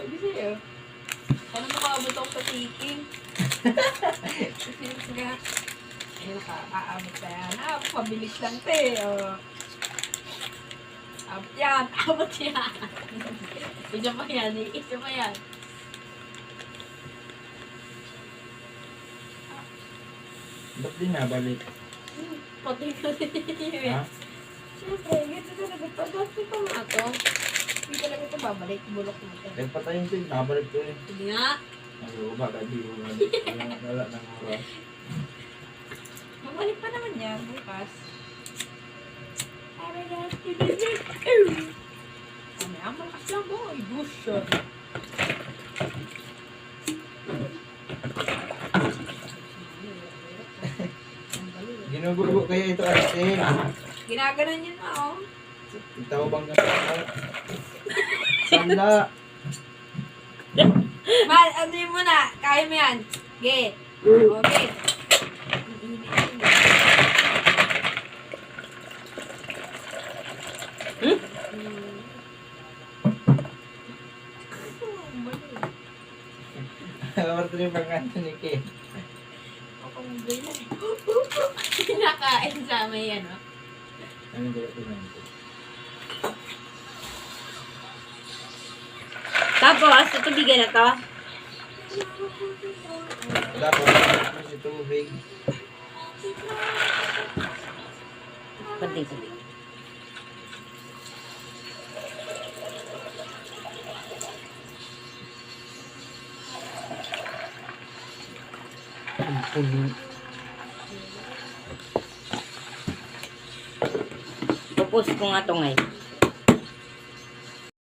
Sabi sa'yo. Ano makaabot ako sa taking? Kasi nga, ay nakakaabot pa yan. Pabilis lang te. Abot yan, abot yan. Isa pa yan, isa pa yan. Ba't di nabalik? Pati ko din. Ha? Siyempre, ganito talaga. Pag-gas ito nga ito. Hindi talaga ito babalik. Bulok mo ito. Eh, patayin ko nabalik ko eh. Hindi nga. Ano ba, di ko wala ng oras. Magbalik pa naman niya bukas. Para natin. Mamaya, malakas lang po. Ay, gusto. Ginugulo kaya ito ate. Ginaganon yun na, oh. Itaw bang ganito? Sanda. Mal, ano yun muna? Kaya mo yan. Okay. Okay. Awar rin bang ganito ni Kay? Akong bilay. Kinakain sa may ano. Ano ba ito nito? Tapos, tutubigan na to. Wala pa ba si tubig? Pwede, pwede. Pupus ko nga to ngayon.